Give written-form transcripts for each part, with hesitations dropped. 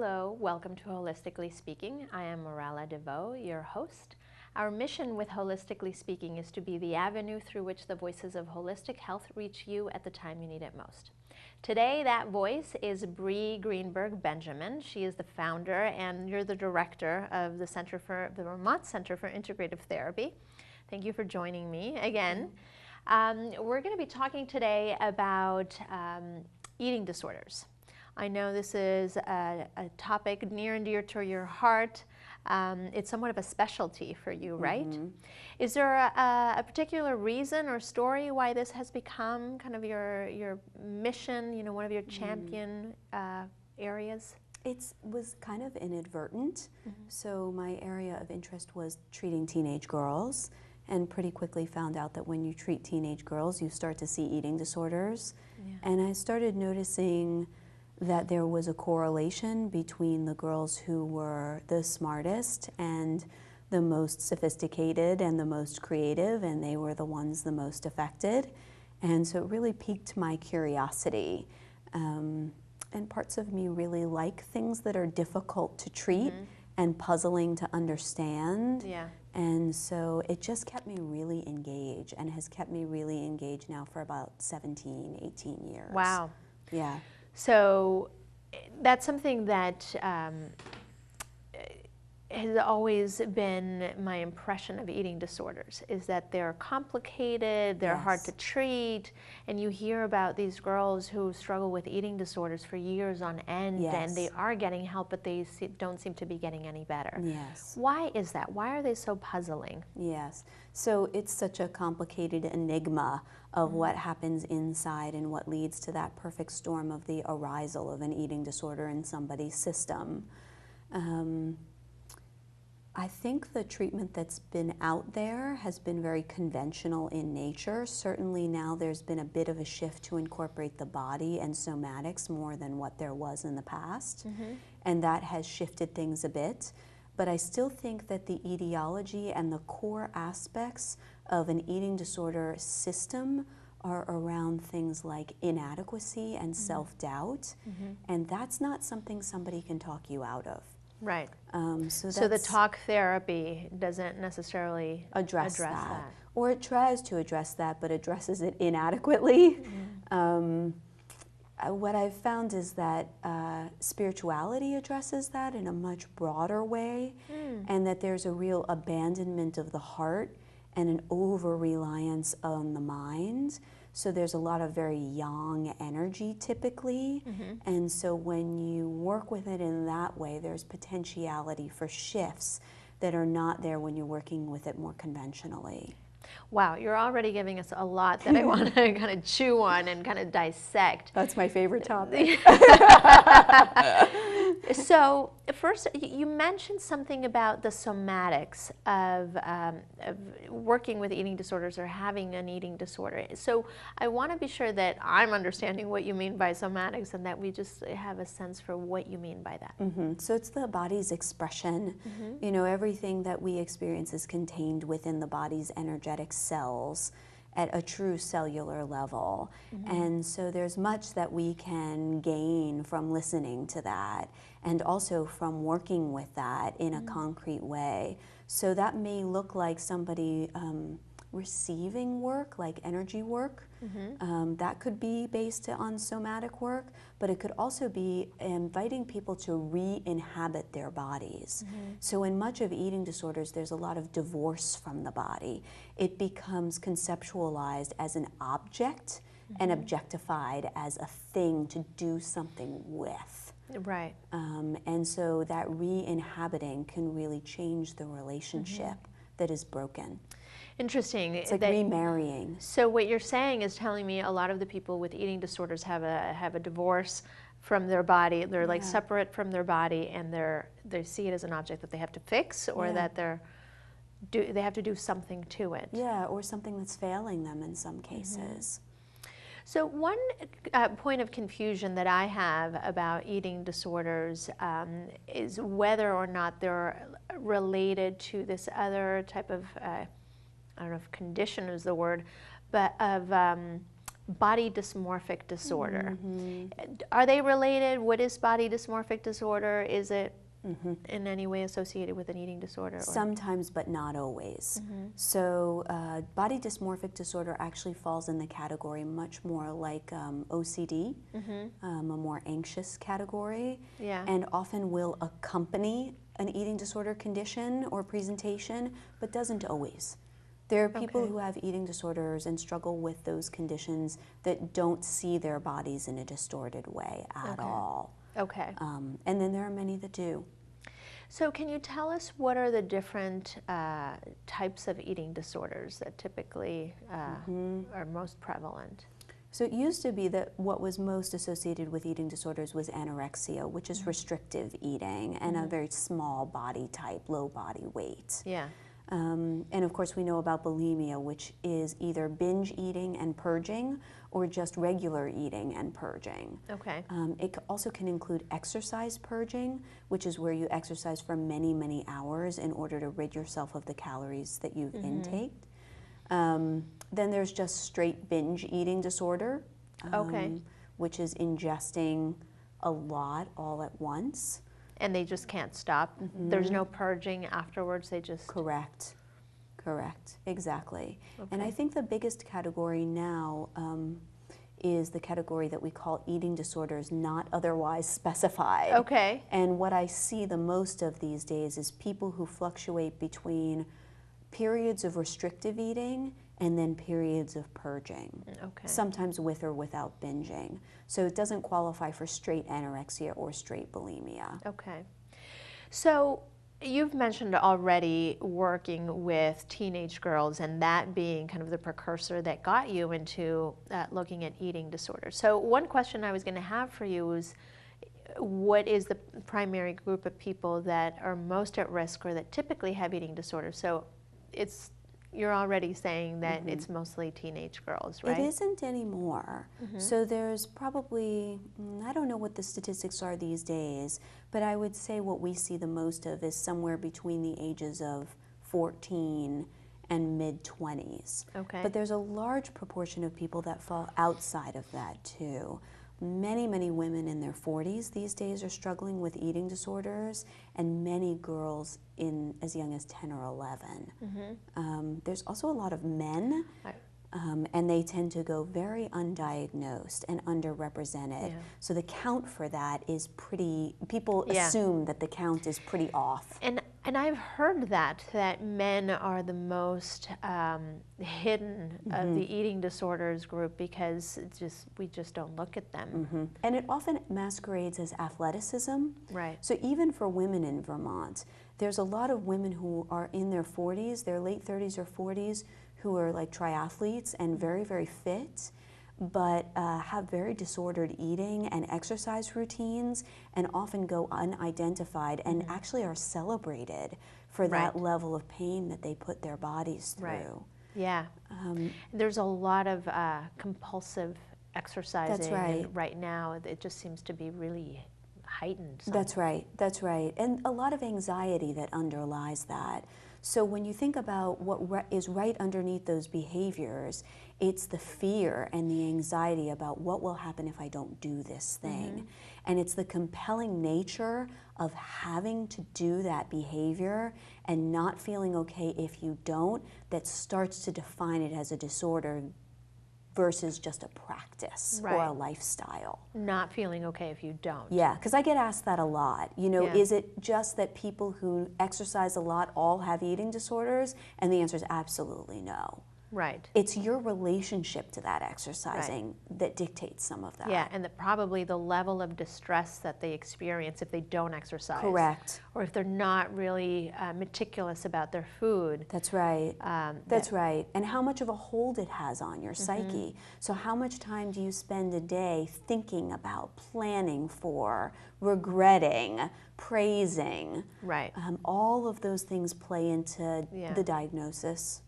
Hello, welcome to Holistically Speaking. I am Morala DeVoe, your host. Our mission with Holistically Speaking is to be the avenue through which the voices of holistic health reach you at the time you need it most. Today, that voice is Bree Greenberg-Benjamin. She is the founder and you're the director of the Vermont Center for Integrative Therapy. Thank you for joining me again. We're going to be talking today about eating disorders. I know this is a topic near and dear to your heart. It's somewhat of a specialty for you, right? Mm-hmm. Is there a particular reason or story why this has become kind of your mission, one of your champion areas? It was kind of inadvertent. Mm-hmm. So my area of interest was treating teenage girls, and pretty quickly found out that when you treat teenage girls, you start to see eating disorders. Yeah. And I started noticing that there was a correlation between the girls who were the smartest and the most sophisticated and the most creative, and they were the ones the most affected. And so it really piqued my curiosity. And parts of me really like things that are difficult to treat and puzzling to understand. Yeah. And so it just kept me really engaged and has kept me really engaged now for about 17, 18 years. Wow. Yeah. So that's something that has always been my impression of eating disorders, is that they're complicated, they're hard to treat, and you hear about these girls who struggle with eating disorders for years on end, and they are getting help, but they don't seem to be getting any better. Yes. Why is that? Why are they so puzzling? Yes. So it's such a complicated enigma of what happens inside and what leads to that perfect storm of the arisal of an eating disorder in somebody's system. I think the treatment that's been out there has been very conventional in nature. Certainly now there's been a bit of a shift to incorporate the body and somatics more than what there was in the past. And that has shifted things a bit. But I still think that the etiology and the core aspects of an eating disorder system are around things like inadequacy and self-doubt. And that's not something somebody can talk you out of. Right. So the talk therapy doesn't necessarily address that. Or it tries to address that, but addresses it inadequately. What I've found is that spirituality addresses that in a much broader way, and that there's a real abandonment of the heart and an over-reliance on the mind. So there's a lot of very yang energy typically, and so when you work with it in that way, there's potentiality for shifts that are not there when you're working with it more conventionally. Wow, you're already giving us a lot that I want to kind of chew on and kind of dissect. That's my favorite topic. So first, you mentioned something about the somatics of working with eating disorders or having an eating disorder. So I want to be sure that I'm understanding what you mean by somatics and that we just have a sense for what you mean by that. So it's the body's expression. You know, everything that we experience is contained within the body's energetic cells at a true cellular level. And so there's much that we can gain from listening to that and also from working with that in a concrete way. So that may look like somebody receiving work, like energy work. That could be based on somatic work, but it could also be inviting people to re-inhabit their bodies. So in much of eating disorders, there's a lot of divorce from the body. It becomes conceptualized as an object and objectified as a thing to do something with. Right. And so that re-inhabiting can really change the relationship that is broken. Interesting. It's like remarrying. So what you're saying is telling me a lot of the people with eating disorders have a divorce from their body. They're like separate from their body, and they see it as an object that they have to fix, or that they have to do something to it. Yeah, or something that's failing them in some cases. So one point of confusion that I have about eating disorders is whether or not they're related to this other type of I don't know if condition is the word, but of body dysmorphic disorder. Are they related? What is body dysmorphic disorder? Is it in any way associated with an eating disorder? Or? Sometimes, but not always. So body dysmorphic disorder actually falls in the category much more like OCD, a more anxious category, and often will accompany an eating disorder condition or presentation, but doesn't always. There are people who have eating disorders and struggle with those conditions that don't see their bodies in a distorted way at all. And then there are many that do. So can you tell us what are the different types of eating disorders that typically are most prevalent? So it used to be that what was most associated with eating disorders was anorexia, which is restrictive eating and a very small body type, low body weight. And of course we know about bulimia, which is either binge eating and purging or just regular eating and purging. It also can include exercise purging, which is where you exercise for many, many hours in order to rid yourself of the calories that you've intaked. Then there's just straight binge eating disorder, which is ingesting a lot all at once. And they just can't stop? There's no purging afterwards, they just... Correct, exactly. And I think the biggest category now is the category that we call eating disorders not otherwise specified. And what I see the most of these days is people who fluctuate between periods of restrictive eating and then periods of purging, sometimes with or without binging. So it doesn't qualify for straight anorexia or straight bulimia. So you've mentioned already working with teenage girls and that being kind of the precursor that got you into looking at eating disorders. So one question I was going to have for you is, what is the primary group of people that are most at risk or that typically have eating disorders? So you're already saying that it's mostly teenage girls, right? It isn't anymore. So there's probably, I don't know what the statistics are these days, but I would say what we see the most of is somewhere between the ages of 14 and mid-20s. But there's a large proportion of people that fall outside of that too. Many, many women in their 40s these days are struggling with eating disorders, and many girls in as young as 10 or 11. There's also a lot of men, and they tend to go very undiagnosed and underrepresented. So the count for that is pretty, people assume that the count is pretty off. And I've heard that men are the most hidden of the eating disorders group because we just don't look at them. And it often masquerades as athleticism. So even for women in Vermont, there's a lot of women who are in their 40s, their late 30s or 40s, who are like triathletes and very, very fit, but have very disordered eating and exercise routines and often go unidentified and actually are celebrated for that level of pain that they put their bodies through. There's a lot of compulsive exercising right now. It just seems to be really heightened. That's right, and a lot of anxiety that underlies that. So when you think about what is right underneath those behaviors, it's the fear and the anxiety about what will happen if I don't do this thing. And it's the compelling nature of having to do that behavior and not feeling okay if you don't that starts to define it as a disorder versus just a practice or a lifestyle. Not feeling okay if you don't. Yeah, because I get asked that a lot. You know, is it just that people who exercise a lot all have eating disorders? And the answer is absolutely no. It's your relationship to that exercising that dictates some of that. And probably the level of distress that they experience if they don't exercise. Or if they're not really meticulous about their food. That's right. And how much of a hold it has on your psyche. So how much time do you spend a day thinking about, planning for, regretting, praising? All of those things play into the diagnosis.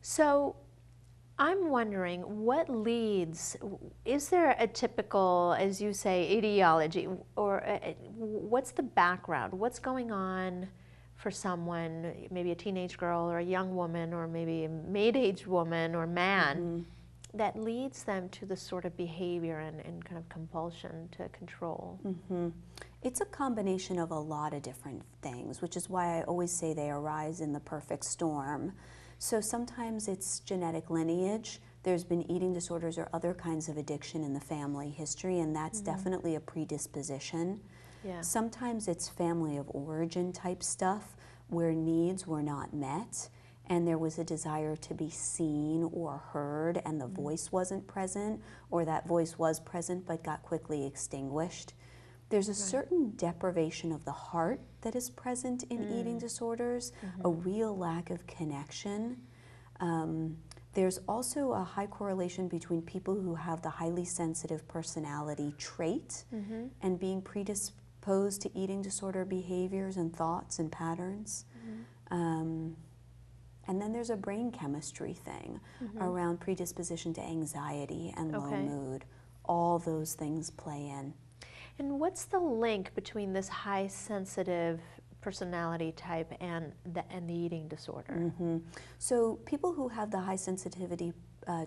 So I'm wondering, what leads, is there a typical, as you say, etiology, or what's the background? What's going on for someone, maybe a teenage girl or a young woman or maybe a mid-aged woman or man, that leads them to this sort of behavior and kind of compulsion to control? It's a combination of a lot of different things, which is why I always say they arise in the perfect storm. So sometimes it's genetic lineage. There's been eating disorders or other kinds of addiction in the family history, and that's definitely a predisposition. Yeah. Sometimes it's family of origin type stuff where needs were not met and there was a desire to be seen or heard and the voice wasn't present, or that voice was present but got quickly extinguished. There's a certain deprivation of the heart that is present in eating disorders, a real lack of connection. There's also a high correlation between people who have the highly sensitive personality trait and being predisposed to eating disorder behaviors and thoughts and patterns. And then there's a brain chemistry thing around predisposition to anxiety and low mood. All those things play in. And what's the link between this high sensitive personality type and the eating disorder? So people who have the high sensitivity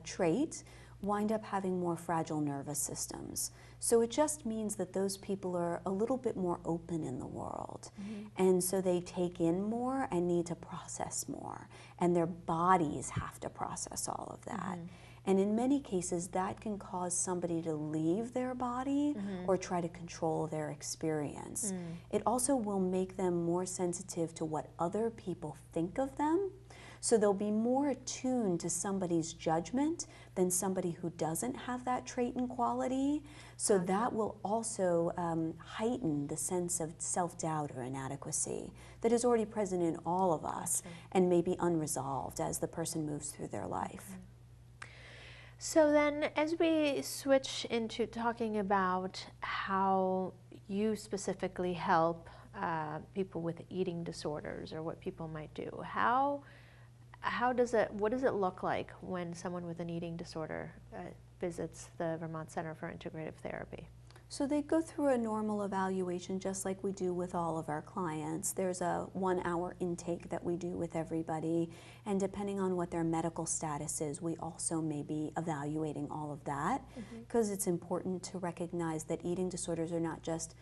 trait wind up having more fragile nervous systems. So it just means that those people are a little bit more open in the world. And so they take in more and need to process more. And their bodies have to process all of that. And in many cases, that can cause somebody to leave their body or try to control their experience. It also will make them more sensitive to what other people think of them. So they'll be more attuned to somebody's judgment than somebody who doesn't have that trait and quality. So that will also heighten the sense of self-doubt or inadequacy that is already present in all of us and may be unresolved as the person moves through their life. So then, as we switch into talking about how you specifically help people with eating disorders or what people might do, what does it look like when someone with an eating disorder visits the Vermont Center for Integrative Therapy? So they go through a normal evaluation just like we do with all of our clients. There's a 1-hour intake that we do with everybody, and depending on what their medical status is, we also may be evaluating all of that, because it's important to recognize that eating disorders are not just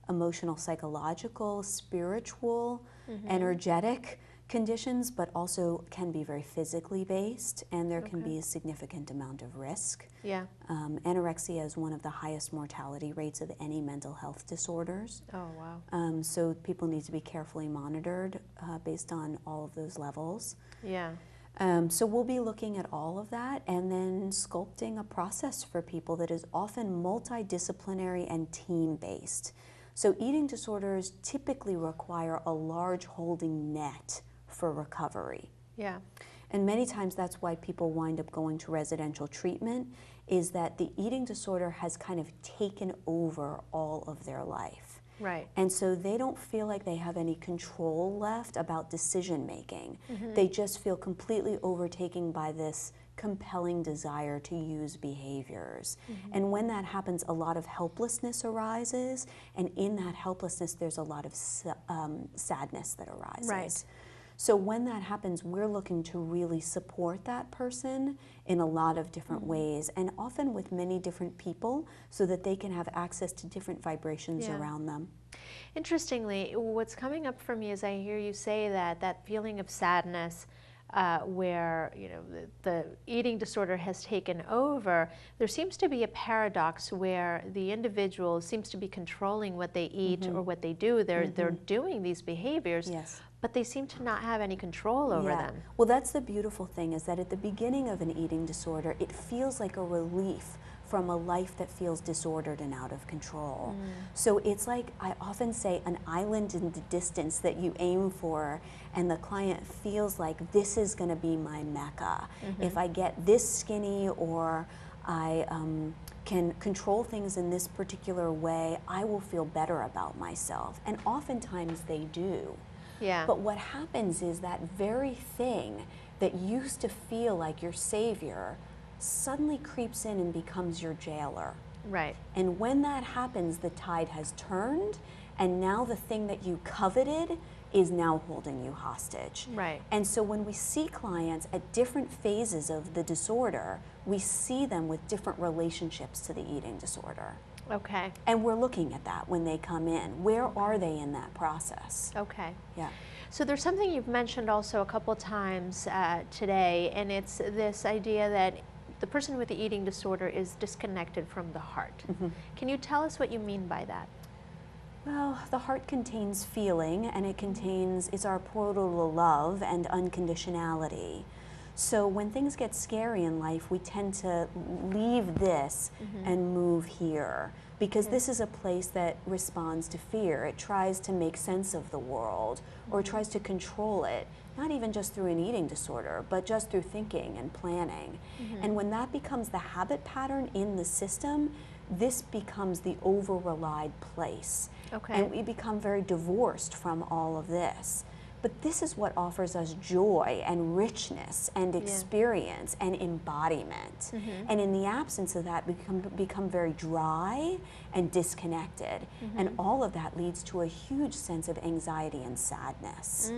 emotional, psychological, spiritual, energetic conditions, but also can be very physically based, and there can be a significant amount of risk. Anorexia is one of the highest mortality rates of any mental health disorders. Oh, wow. So people need to be carefully monitored based on all of those levels. So we'll be looking at all of that and then sculpting a process for people that is often multidisciplinary and team-based. So eating disorders typically require a large holding net for recovery. And many times that's why people wind up going to residential treatment, is that the eating disorder has kind of taken over all of their life. And so they don't feel like they have any control left about decision making. They just feel completely overtaken by this compelling desire to use behaviors. And when that happens, a lot of helplessness arises, and in that helplessness there's a lot of sadness that arises. So when that happens, we're looking to really support that person in a lot of different ways, and often with many different people, so that they can have access to different vibrations around them. Interestingly, what's coming up for me as I hear you say that feeling of sadness, where the eating disorder has taken over, there seems to be a paradox where the individual seems to be controlling what they eat or what they do. They're doing these behaviors, but they seem to not have any control over them. Well, that's the beautiful thing, is that at the beginning of an eating disorder, it feels like a relief from a life that feels disordered and out of control. So it's like, I often say, an island in the distance that you aim for, and the client feels like, this is going to be my mecca. If I get this skinny, or I can control things in this particular way, I will feel better about myself. And oftentimes they do. But what happens is that very thing that used to feel like your savior suddenly creeps in and becomes your jailer. And when that happens, the tide has turned, and now the thing that you coveted is now holding you hostage. Right. And so when we see clients at different phases of the disorder, we see them with different relationships to the eating disorder. Okay. And we're looking at that when they come in. Where are they in that process? Okay. Yeah. So there's something you've mentioned also a couple times today, and it's this idea that the person with the eating disorder is disconnected from the heart. Mm-hmm. Can you tell us what you mean by that? Well, the heart contains feeling, and it's our portal to love and unconditionality. So when things get scary in life, we tend to leave this and move here, because this is a place that responds to fear. It tries to make sense of the world, or it tries to control it, not even just through an eating disorder, but just through thinking and planning. And when that becomes the habit pattern in the system, this becomes the over-relied place. Okay. And we become very divorced from all of this. But this is what offers us joy and richness and experience and embodiment. And in the absence of that, we become very dry and disconnected. And all of that leads to a huge sense of anxiety and sadness.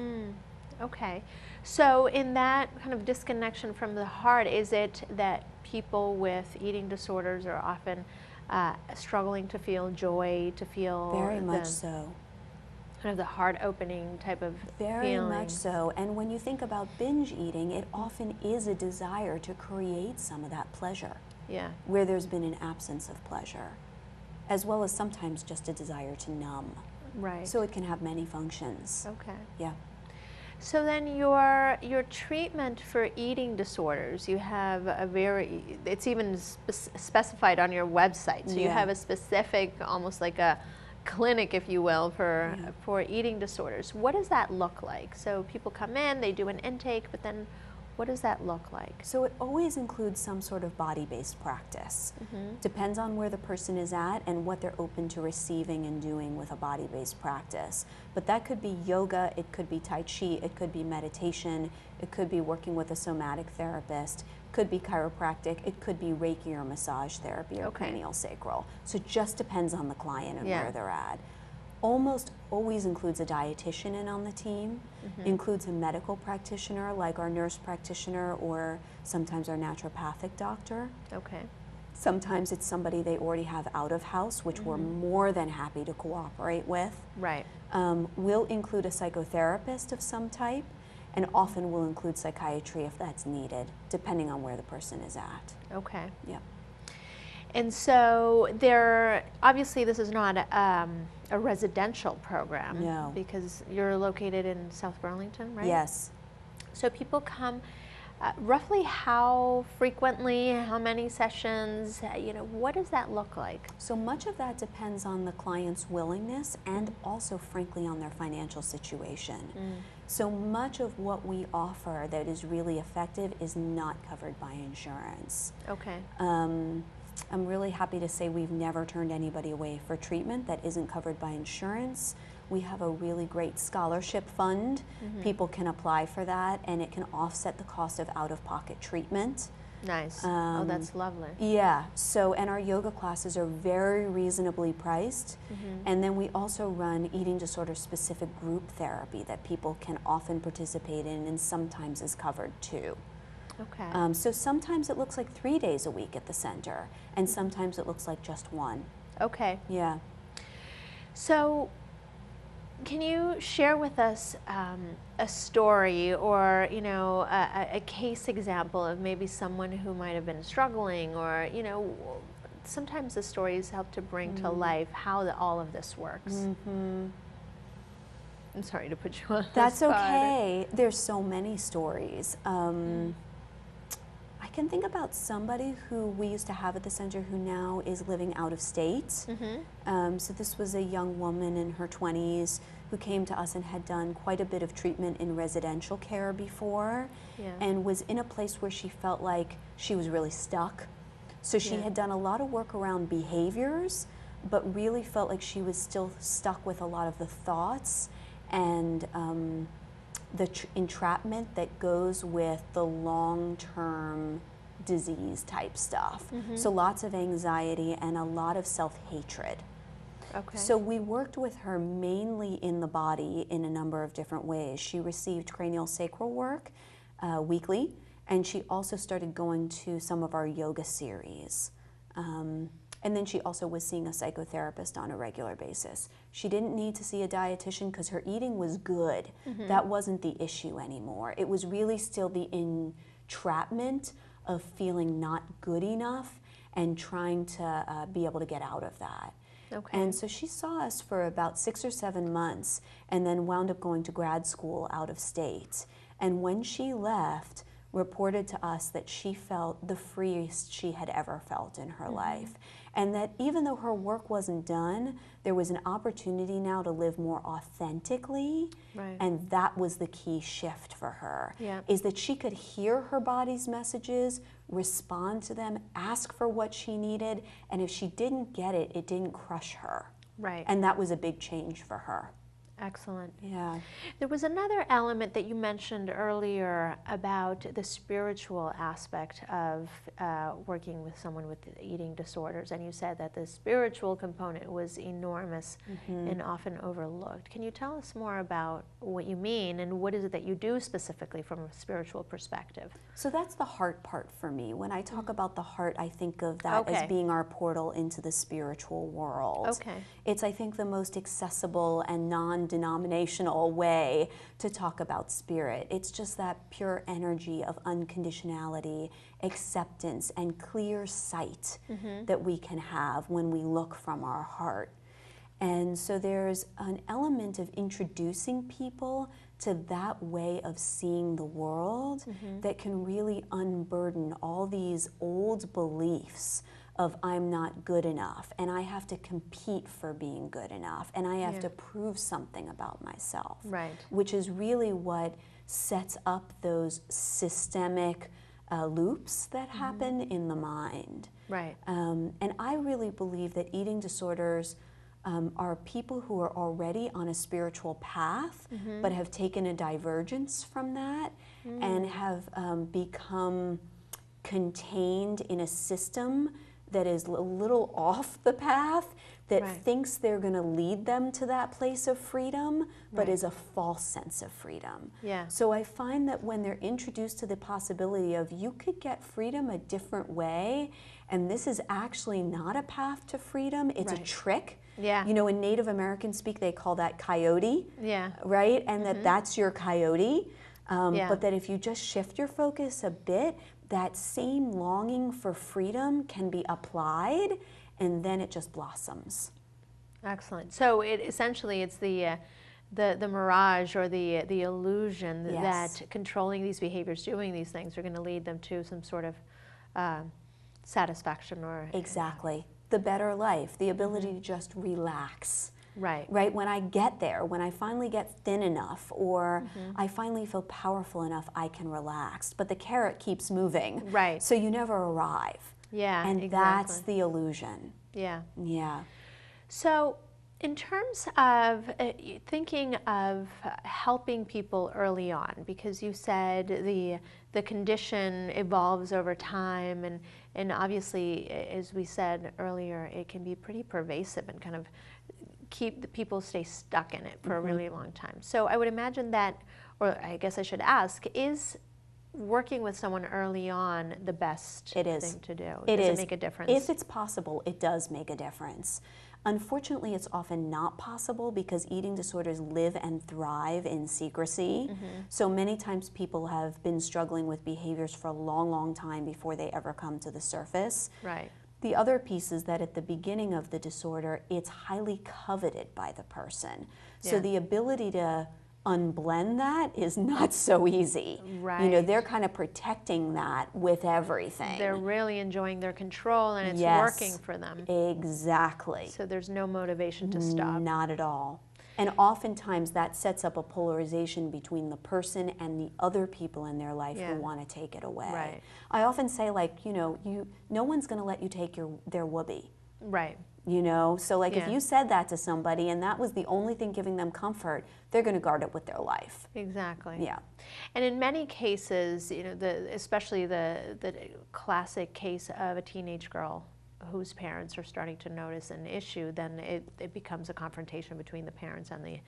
Okay. So in that kind of disconnection from the heart, is it that people with eating disorders are often struggling to feel joy, to feel Very much so. Kind of the heart-opening type of Very feeling? much so. And when you think about binge eating, it often is a desire to create some of that pleasure. Yeah. Where there's been an absence of pleasure, as well as sometimes just a desire to numb. Right. So it can have many functions. Okay. Yeah. So then your treatment for eating disorders, you have it's even specified on your website. So you have a specific, almost like a clinic, if you will, for eating disorders. What does that look like? So people come in, they do an intake, but then what does that look like? So it always includes some sort of body-based practice. Depends on where the person is at and what they're open to receiving and doing with a body-based practice. But that could be yoga, it could be Tai Chi, it could be meditation, it could be working with a somatic therapist, it could be chiropractic, it could be Reiki or massage therapy or cranial sacral. So it just depends on the client and where they're at. Almost always includes a dietitian in on the team, includes a medical practitioner like our nurse practitioner or sometimes our naturopathic doctor. Okay. Sometimes it's somebody they already have out of house, which we're more than happy to cooperate with. Right. We'll include a psychotherapist of some type, and often we'll include psychiatry if that's needed, depending on where the person is at. Okay. Yeah. And so obviously this is not a residential program. No. Because you're located in South Burlington, right? Yes. So people come roughly how frequently, how many sessions, what does that look like? So much of that depends on the client's willingness and also, frankly, on their financial situation. So much of what we offer that is really effective is not covered by insurance. Okay. I'm really happy to say we've never turned anybody away for treatment that isn't covered by insurance. We have a really great scholarship fund. People can apply for that, and it can offset the cost of out-of-pocket treatment. Nice. Oh, that's lovely. Yeah. So, and our yoga classes are very reasonably priced. And then we also run eating disorder specific group therapy that people can often participate in and sometimes is covered too. Okay. So sometimes it looks like 3 days a week at the center, and sometimes it looks like just one. Okay. Yeah. So can you share with us a story or, a case example of maybe someone who might have been struggling, or, sometimes the stories help to bring to life how all of this works. I'm sorry to put you on That's the spot. okay. There's so many stories. I can think about somebody who we used to have at the center who now is living out of state. So this was a young woman in her 20s who came to us and had done quite a bit of treatment in residential care before, and was in a place where she felt like she was really stuck. So she had done a lot of work around behaviors, but really felt like she was still stuck with a lot of the thoughts and the entrapment that goes with the long-term disease type stuff. So lots of anxiety and a lot of self-hatred. Okay. So we worked with her mainly in the body in a number of different ways. She received cranial sacral work weekly, and she also started going to some of our yoga series. And then she also was seeing a psychotherapist on a regular basis. She didn't need to see a dietitian because her eating was good. That wasn't the issue anymore. It was really still the entrapment of feeling not good enough and trying to be able to get out of that. Okay. And so she saw us for about 6 or 7 months and then wound up going to grad school out of state. And when she left, reported to us that she felt the freest she had ever felt in her life. And that even though her work wasn't done, there was an opportunity now to live more authentically. Right. And that was the key shift for her, Yeah. is that she could hear her body's messages, respond to them, ask for what she needed, and if she didn't get it, it didn't crush her. Right. And that was a big change for her. Excellent. Yeah. There was another element that you mentioned earlier about the spiritual aspect of working with someone with eating disorders, and you said that the spiritual component was enormous and often overlooked. Can you tell us more about what you mean, and what is it that you do specifically from a spiritual perspective? So that's the heart part for me. When I talk about the heart, I think of that as Okay. being our portal into the spiritual world. Okay. It's, I think, the most accessible and non-denominational way to talk about spirit. It's just that pure energy of unconditionality, acceptance, and clear sight that we can have when we look from our heart. And so there's an element of introducing people to that way of seeing the world that can really unburden all these old beliefs of I'm not good enough, and I have to compete for being good enough, and I have to prove something about myself. Right. Which is really what sets up those systemic loops that happen in the mind. Right. And I really believe that eating disorders are people who are already on a spiritual path, but have taken a divergence from that and have become contained in a system that is a little off the path, that thinks they're going to lead them to that place of freedom, but is a false sense of freedom. Yeah. So I find that when they're introduced to the possibility of you could get freedom a different way, and this is actually not a path to freedom, it's a trick. Yeah. You know, in Native American speak, they call that coyote, Yeah. right? And that's your coyote. Yeah. But that if you just shift your focus a bit, that same longing for freedom can be applied, and then it just blossoms. Excellent. So essentially it's the mirage or the illusion that controlling these behaviors, doing these things, are going to lead them to some sort of satisfaction or... Exactly. The better life, the ability to just relax. Right. Right? When I get there, when I finally get thin enough, or I finally feel powerful enough, I can relax. But the carrot keeps moving. Right. So you never arrive. Yeah, And exactly. that's the illusion. Yeah. Yeah. So in terms of thinking of helping people early on, because you said the condition evolves over time, and obviously, as we said earlier, it can be pretty pervasive and kind of keep the people stay stuck in it for a really long time. So I would imagine that, or I guess I should ask, is working with someone early on the best thing to do? It Does is. it make a difference? If it's possible, it does make a difference. Unfortunately, it's often not possible because eating disorders live and thrive in secrecy. So many times people have been struggling with behaviors for a long, long time before they ever come to the surface. Right. The other piece is that at the beginning of the disorder, it's highly coveted by the person. So the ability to unblend that is not so easy. Right. You know, they're kind of protecting that with everything. They're really enjoying their control, and it's working for them. Exactly. So there's no motivation to stop. Not at all. And oftentimes that sets up a polarization between the person and the other people in their life who want to take it away. Right. I often say, like, you know, no one's going to let you take their whoopee. Right. You know, so like if you said that to somebody and that was the only thing giving them comfort, they're going to guard it with their life. Exactly. Yeah. And in many cases, you know, especially the classic case of a teenage girl whose parents are starting to notice an issue, then it becomes a confrontation between the parents and the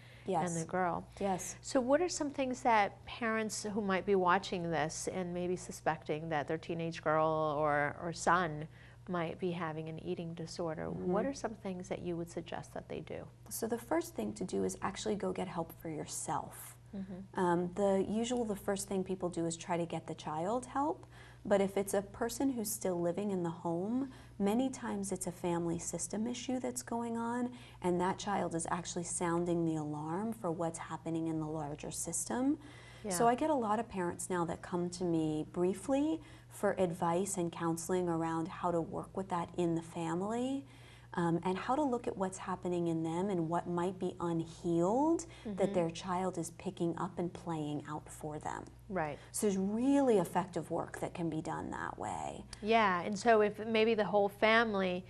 girl. Yes. So what are some things that parents who might be watching this and maybe suspecting that their teenage girl or son might be having an eating disorder, what are some things that you would suggest that they do? So the first thing to do is actually go get help for yourself. The first thing people do is try to get the child help, but if it's a person who's still living in the home, many times it's a family system issue that's going on, and that child is actually sounding the alarm for what's happening in the larger system. Yeah. So I get a lot of parents now that come to me briefly for advice and counseling around how to work with that in the family. And how to look at what's happening in them and what might be unhealed that their child is picking up and playing out for them. Right. So there's really effective work that can be done that way. Yeah, and so if maybe the whole family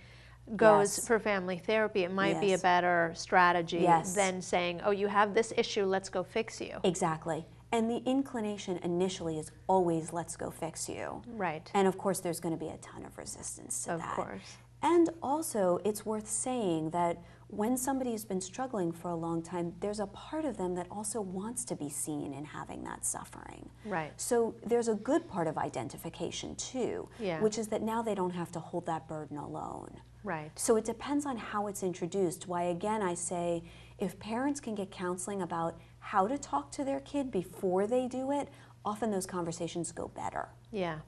goes for family therapy, it might be a better strategy than saying, oh, you have this issue, let's go fix you. Exactly. And the inclination initially is always, let's go fix you. Right. And of course, there's going to be a ton of resistance to that. Of course. And also, it's worth saying that when somebody's been struggling for a long time, there's a part of them that also wants to be seen in having that suffering. Right. So there's a good part of identification too, which is that now they don't have to hold that burden alone. Right. So it depends on how it's introduced. Why, again, I say if parents can get counseling about how to talk to their kid before they do it, often those conversations go better. Yeah.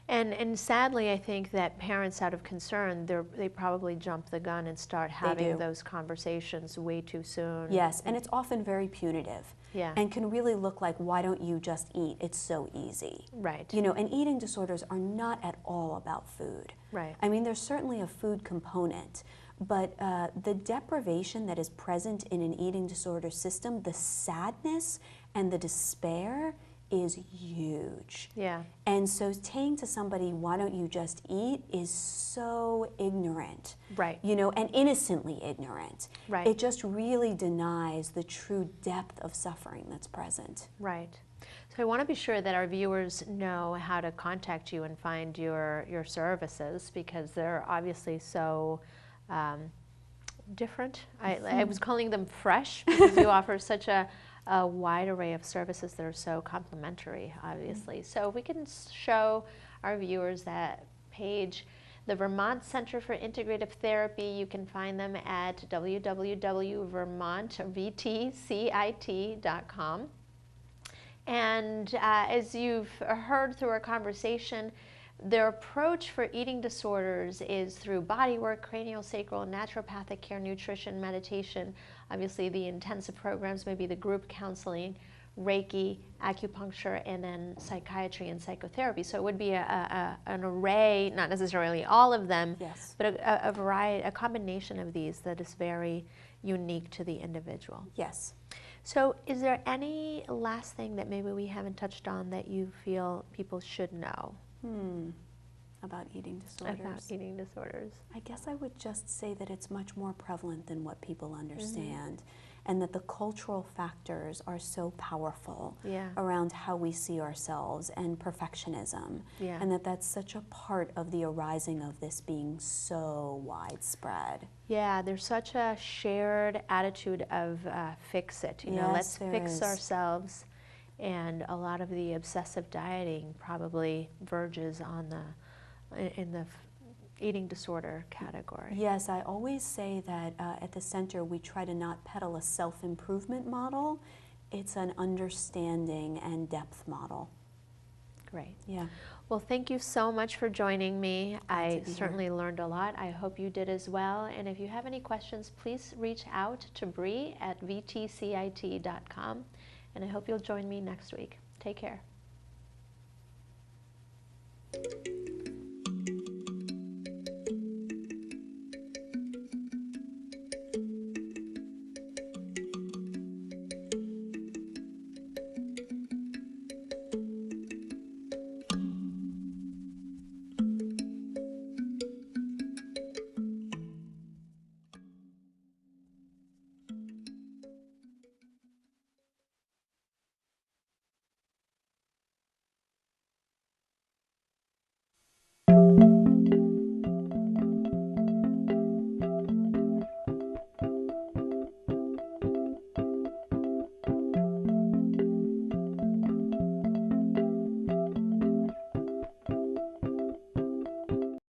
And sadly, I think that parents, out of concern, they probably jump the gun and start having those conversations way too soon. Yes, and it's often very punitive. Yeah. And can really look like, why don't you just eat? It's so easy. Right. You know, and eating disorders are not at all about food. Right. I mean, there's certainly a food component, but the deprivation that is present in an eating disorder system, the sadness and the despair is huge. Yeah. And so saying to somebody, why don't you just eat, is so ignorant. Right. You know, and innocently ignorant. Right. It just really denies the true depth of suffering that's present. Right. So I want to be sure that our viewers know how to contact you and find your services, because they're obviously so different. I was calling them fresh because you offer such a wide array of services that are so complementary, obviously. So if we can show our viewers that page, the Vermont Center for Integrative Therapy, you can find them at www.vermontvtcit.com. And as you've heard through our conversation, their approach for eating disorders is through bodywork, craniosacral, naturopathic care, nutrition, meditation. Obviously, the intensive programs may be the group counseling, Reiki, acupuncture, and then psychiatry and psychotherapy. So it would be an array, not necessarily all of them, but a variety, a combination of these that is very unique to the individual. Yes. So is there any last thing that maybe we haven't touched on that you feel people should know? About eating disorders. About eating disorders. I guess I would just say that it's much more prevalent than what people understand, and that the cultural factors are so powerful around how we see ourselves and perfectionism, and that's such a part of the arising of this being so widespread. Yeah, there's such a shared attitude of fix it. You know, let's fix ourselves. And a lot of the obsessive dieting probably verges on in the eating disorder category. Yes, I always say that at the center we try to not peddle a self-improvement model. It's an understanding and depth model. Great. Yeah. Well, thank you so much for joining me. I certainly learned a lot. I hope you did as well. And if you have any questions, please reach out to Bree at vtcit.com. And I hope you'll join me next week. Take care.